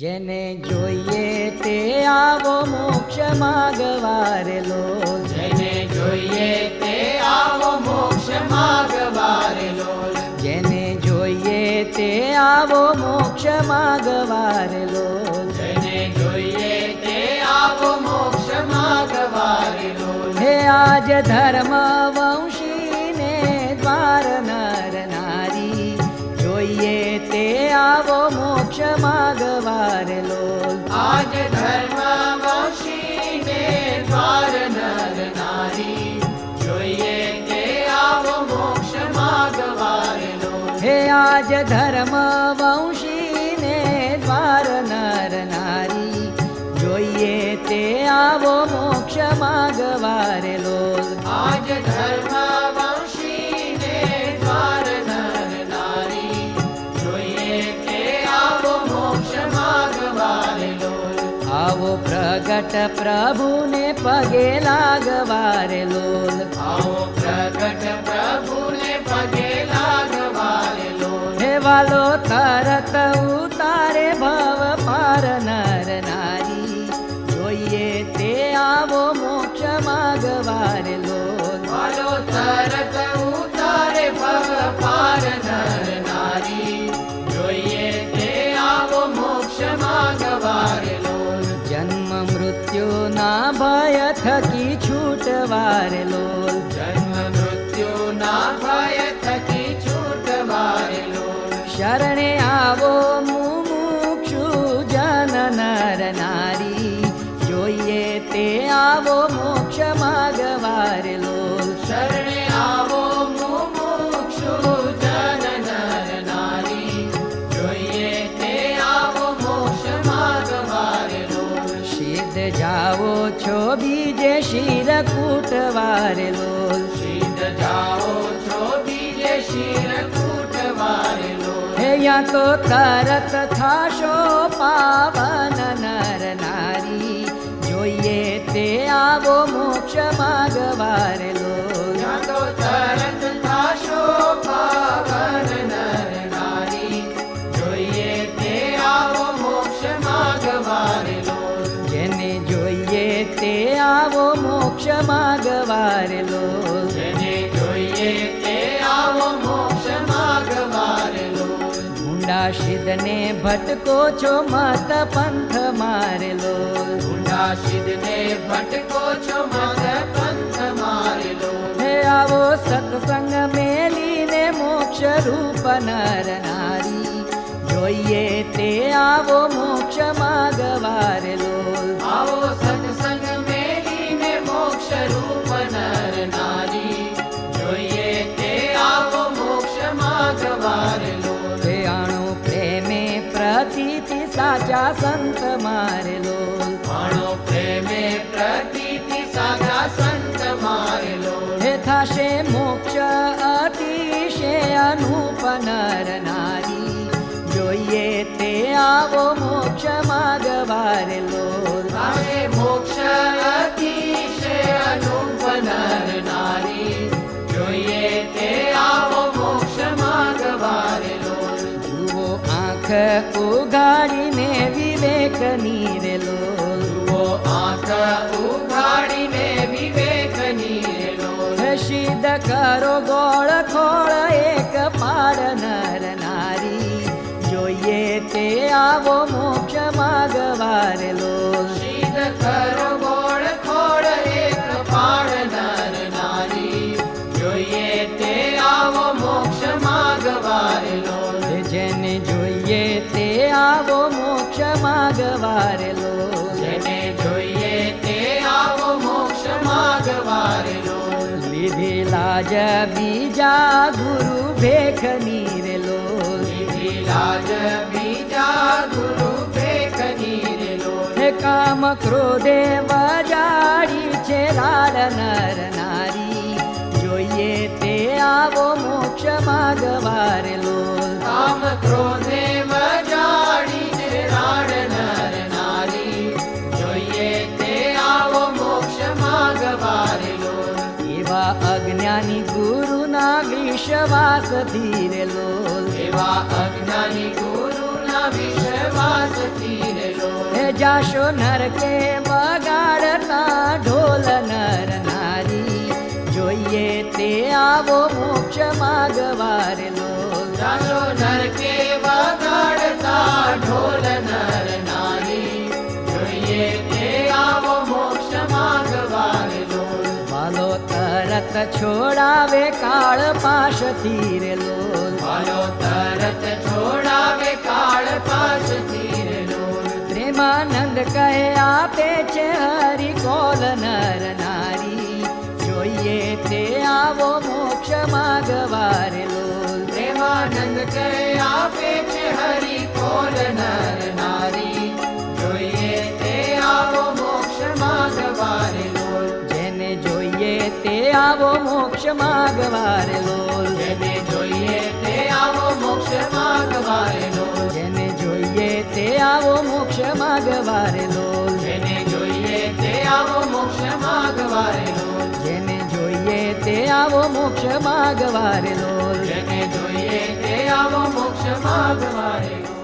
જેને જોઈએ તે આવો મોક્ષ માગવારેલો, જેને જોઈએ તે આવો મોક્ષ માગવારેલો, જેને જોઈએ તે આવો મોક્ષ માગવારેલો, જેને જોઈએ તે આવો મોક્ષ માગવારેલો. હે આજ ધર્મ વંશીને દ્વાર નર નારી, જોઈએ તે આવો મોક્ષ માગવારેલો. આજ ધર્મ વંશીને દ્વાર નર નારી, જોઈએ તે આવો મોક્ષ માગવારેલો. હે આજ ધર્મ વંશીને દ્વાર નર નારી, જોઈએ તે આવો મોક્ષ માગવારેલો. આજ ધર્મ વંશીને દ્વાર નર નારી, જોઈએ તે આવો મોક્ષ માગવારેલો. આવો પ્રગટ પ્રભુને પગે લાગવારેલો. આવો પ્રગટ પ્રભુને પગે લાગવારેલો. હે વાલો તરત ઉતારે ભવ પાર નર નારી, જોઈએ તે આવો મોક્ષ માગવારેલો. વાલો તરત ઉતારે ભવ પાર નર નારી, જોઈએ તે આવો મોક્ષ માગવારેલો. જન્મ મૃત્યુના ભય થકી છૂટવારેલો. જન્મ મૃત્યુના ભય થકી છૂટવારેલો. શરણે આવો મુમુક્ષુ જન નર નારી, જોઈએ તે આવો મોક્ષ માગવારેલો. શરણે આવો મુમુક્ષુ જન નર નારી, જોઈએ તે આવો મોક્ષ માગવારેલો. સિદ્ધ જાઓ છો બીજે શિર કૂટવારેલો. સિદ્ધ જાઓ છો બીજે શિર કૂટવારેલો. હે યા તો તરત થાશો પાવન નર નારી, જોઈએ તે આવો મોક્ષ માગવારેલો. યા તો તરત થાશો પાવન નર નારી, જોઈએ તે આવો મોક્ષ માગવારેલો. જેને જોઈએ તે આવો મોક્ષ માગવારેલો. જેને જોઈએ તે આવો મોક્ષ માગવારેલો. ઊંડા સિદ્ધને ભટકો છો મત પંથ મારેલો. ઊંડા સિદ્ધને ભટકો છો મત પંથ મારેલો. હે આવો સત્સંગ મેલીને મોક્ષ રૂપ નર નારી, જોઈએ તે આવો મોક્ષ માગવારેલો. આવો સત્સંગ મેલીને મોક્ષ રૂપ નર નારી, જોઈએ તે આવો મોક્ષ માગવારેલો. તે આણો પ્રેમે પ્રતીતિ સાચા સંત મારેલો. આણો પ્રેમે પ્રતીતિ સાચા સંત મારેલો. હે થાશે મોક્ષ અતિશય અનુપ નર નારી, જોઈએ તે આવો મોક્ષ માગવારેલો. તારે મોક્ષ અતિશય અનુપ નર નારી, જોઈએ તે આવો મોક્ષ માગવારેલો. જુઓ આંખ ઉઘાડીને વિવેક નીરેલો. જુઓ આંખ ઉઘાડીને વિવેક નીરેલો. હે સિદ્ધ કરો ગોળ ખોળ એક પાડ નર નારી, જોઈએ તે આવો મોક્ષ માગવારેલો. સિદ્ધ કરો ગોળ ખોળ એક પાડ નર નારી, જોઈએ તે આવો મોક્ષ માગવારેલો. જેને જોઈએ તે આવો મોક્ષ માગવારેલો. જેને જોઈએ તે આવો મોક્ષ માગવારેલો. લીધી લાજ બીજા ગુરુ ભેખ નીરેલો. લીધી લાજ બીજા ગુરુ ભેખ નીરેલો. હે કામ ક્રોધે વજાડી છે લાડ નર નારી, જોઈએ તે આવો મોક્ષ માગવારેલો. કામ ક્રોધે વજાડી છે રાડ નર નારી, જોઈએ તે આવો મોક્ષ માગવારેલો. એવા અજ્ઞાની ગુરુના વિશ્વાસ ધીરેલો. એવા અજ્ઞાની ગુરુના વિશ્વાસથી જાશો નરકે વગાડતા ઢોલ નર નારી જોઈએ તે આવો મોક્ષ માગવારે લોલ જાશો નરકે વગાડતા ઢોલ નર નારી જોઈએ તે આવો મોક્ષ માગવારે લોલ વાલો તરત છોડાવે કાળ પાશથી રે લોલ વાલો તરત છોડાવે કાળ પાસથી રે લોલ પ્રેમાનંદ કહે આપે છે હરિ કોલ નર નારી જોઈએ તે આવો મોક્ષ માગવારે લોલ પ્રેમાનંદ કહે આપે છે હરિ કોલ નર નારી જોઈએ તે આવો મોક્ષ માગવારે લોલ જેને જોઈએ તે આવો મોક્ષ માગવારે લોલ જેને જોઈએ તે આવો મોક્ષ માગવારે લોલ જેને જોઈએ તે આવો મોક્ષ માગવારે લોલ જેને જોઈએ તે આવો મોક્ષ માગવારે લોલ જેને જોઈએ તે આવો મોક્ષ માગવારે લોલ જેને જોઈએ તે આવો મોક્ષ માગવારે લોલ